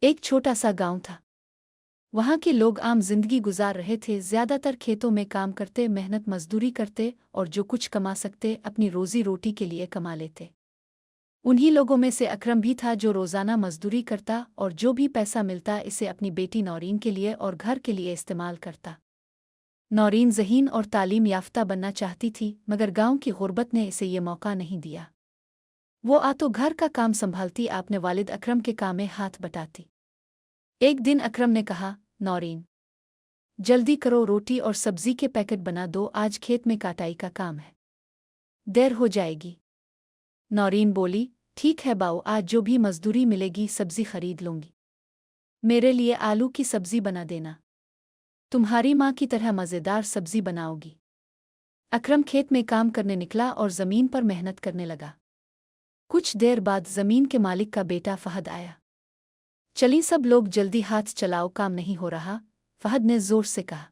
एक छोटा सा गांव था। वहाँ के लोग आम जिंदगी गुजार रहे थे, ज्यादातर खेतों में काम करते, मेहनत मजदूरी करते और जो कुछ कमा सकते अपनी रोजी रोटी के लिए कमा लेते। उन्हीं लोगों में से अकरम भी था जो रोजाना मजदूरी करता और जो भी पैसा मिलता इसे अपनी बेटी नौरीन के लिए और घर के लिए इस्तेमाल करता। नौरीन ज़हीन और तालीम याफ्ता बनना चाहती थी, मगर गांव की गुर्बत ने इसे ये मौका नहीं दिया। वो तो घर का काम संभालती, अपने वालिद अकरम के काम में हाथ बटाती। एक दिन अकरम ने कहा, नौरीन, जल्दी करो, रोटी और सब्जी के पैकेट बना दो, आज खेत में काटाई का काम है, देर हो जाएगी। नौरीन बोली, ठीक है बाऊ, आज जो भी मजदूरी मिलेगी सब्जी खरीद लूंगी। मेरे लिए आलू की सब्जी बना देना, तुम्हारी माँ की तरह मज़ेदार सब्जी बनाओगी। अकरम खेत में काम करने निकला और ज़मीन पर मेहनत करने लगा। कुछ देर बाद ज़मीन के मालिक का बेटा फहद आया। चली सब लोग जल्दी, हाथ चलाओ, काम नहीं हो रहा, फहद ने जोर से कहा।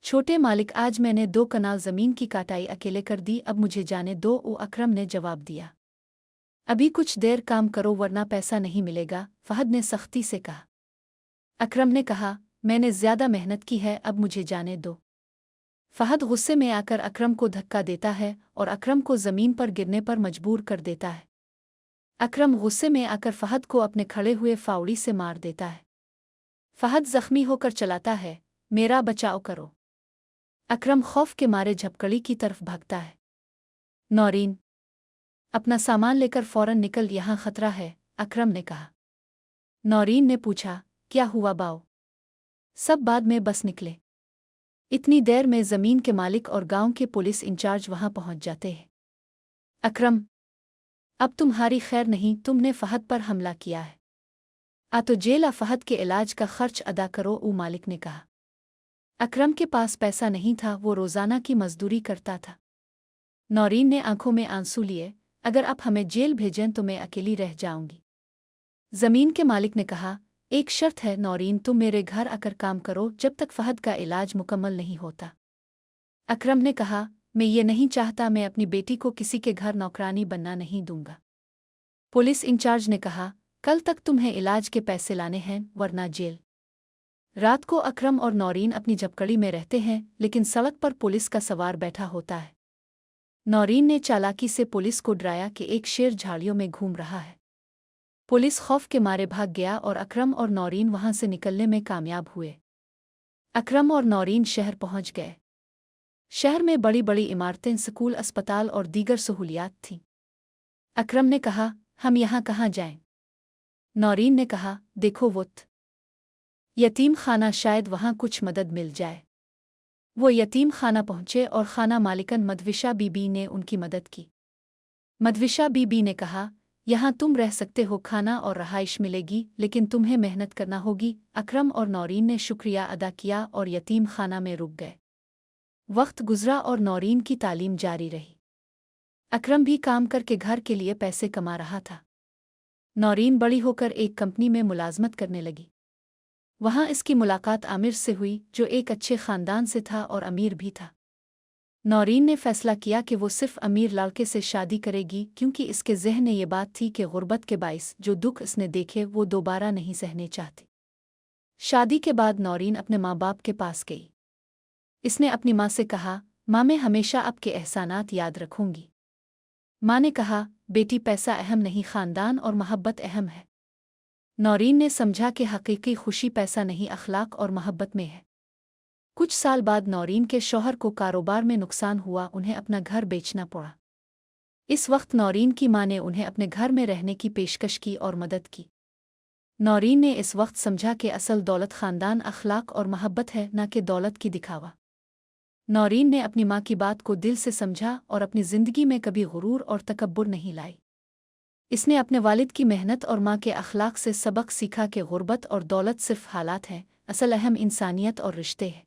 छोटे मालिक, आज मैंने 2 कनाल ज़मीन की काटाई अकेले कर दी, अब मुझे जाने दो, अकरम ने जवाब दिया। अभी कुछ देर काम करो वरना पैसा नहीं मिलेगा, फहद ने सख्ती से कहा। अकरम ने कहा, मैंने ज़्यादा मेहनत की है, अब मुझे जाने दो। फहद गुस्से में आकर अकरम को धक्का देता है और अकरम को ज़मीन पर गिरने पर मजबूर कर देता है। अकरम गुस्से में आकर फहद को अपने खड़े हुए फावड़ी से मार देता है। फहद जख्मी होकर चलाता है, मेरा बचाव करो। अकरम खौफ के मारे झपकड़ी की तरफ भागता है। नौरीन, अपना सामान लेकर फौरन निकल, यहाँ खतरा है, अकरम ने कहा। नौरीन ने पूछा, क्या हुआ बाऊ? सब बाद में बस निकले। इतनी देर में ज़मीन के मालिक और गांव के पुलिस इंचार्ज वहां पहुंच जाते हैं। अकरम, अब तुम्हारी खैर नहीं, तुमने फहद पर हमला किया है, तो जेल, फहद के इलाज का खर्च अदा करो, मालिक ने कहा। अकरम के पास पैसा नहीं था, वो रोज़ाना की मजदूरी करता था। नौरीन ने आंखों में आंसू लिए, अगर आप हमें जेल भेजें तो मैं अकेली रह जाऊंगी। ज़मीन के मालिक ने कहा, एक शर्त है नौरीन, तुम मेरे घर आकर काम करो जब तक फहद का इलाज मुकम्मल नहीं होता। अकरम ने कहा, मैं ये नहीं चाहता, मैं अपनी बेटी को किसी के घर नौकरानी बनना नहीं दूंगा। पुलिस इंचार्ज ने कहा, कल तक तुम्हें इलाज के पैसे लाने हैं वरना जेल। रात को अकरम और नौरीन अपनी झपकड़ी में रहते हैं, लेकिन सड़क पर पुलिस का सवार बैठा होता है। नौरीन ने चालाकी से पुलिस को डराया कि एक शेर झाड़ियों में घूम रहा है। पुलिस खौफ के मारे भाग गया और अकरम और नौरीन वहां से निकलने में कामयाब हुए। अकरम और नौरीन शहर पहुंच गए। शहर में बड़ी बड़ी इमारतें, स्कूल, अस्पताल और दीगर सहूलियात थीं। अकरम ने कहा, हम यहाँ कहाँ जाएं? नौरीन ने कहा, देखो वो यतीम खाना, शायद वहाँ कुछ मदद मिल जाए। वो यतीम खाना पहुँचे और खाना मालिकन मदविशा बीबी ने उनकी मदद की। मदविशा बीबी ने कहा, यहाँ तुम रह सकते हो, खाना और रहाइश मिलेगी, लेकिन तुम्हें मेहनत करना होगी। अकरम और नौरीन ने शुक्रिया अदा किया और यतीम खाना में रुक गए। वक्त गुजरा और नौरीन की तालीम जारी रही। अकरम भी काम करके घर के लिए पैसे कमा रहा था। नौरीन बड़ी होकर एक कंपनी में मुलाजमत करने लगी। वहाँ इसकी मुलाकात आमिर से हुई, जो एक अच्छे ख़ानदान से था और अमीर भी था। नौरीन ने फैसला किया कि वो सिर्फ अमीर लड़के से शादी करेगी, क्योंकि इसके ज़हन में ये बात थी कि गुर्बत के बाइस जो दुख इसने देखे वो दोबारा नहीं सहने चाहती। शादी के बाद नौरीन अपने माँ बाप के पास गई। इसने अपनी माँ से कहा, माँ, मैं हमेशा आपके एहसानात याद रखूंगी। माँ ने कहा, बेटी, पैसा अहम नहीं, ख़ानदान और मोहब्बत अहम है। नौरीन ने समझा कि हकीकी खुशी पैसा नहीं, अखलाक और मोहब्बत में है। कुछ साल बाद नौरीन के शौहर को कारोबार में नुकसान हुआ, उन्हें अपना घर बेचना पड़ा। इस वक्त नौरीन की माँ ने उन्हें अपने घर में रहने की पेशकश की और मदद की। नौरीन ने इस वक्त समझा कि असल दौलत ख़ानदान, अखलाक और मोहब्बत है, न कि दौलत की दिखावा। नौरीन ने अपनी माँ की बात को दिल से समझा और अपनी ज़िंदगी में कभी गुरूर और तकब्बुर नहीं लाई। इसने अपने वालिद की मेहनत और माँ के अखलाक से सबक सीखा कि गुर्बत और दौलत सिर्फ हालात हैं, असल अहम इंसानियत और रिश्ते हैं।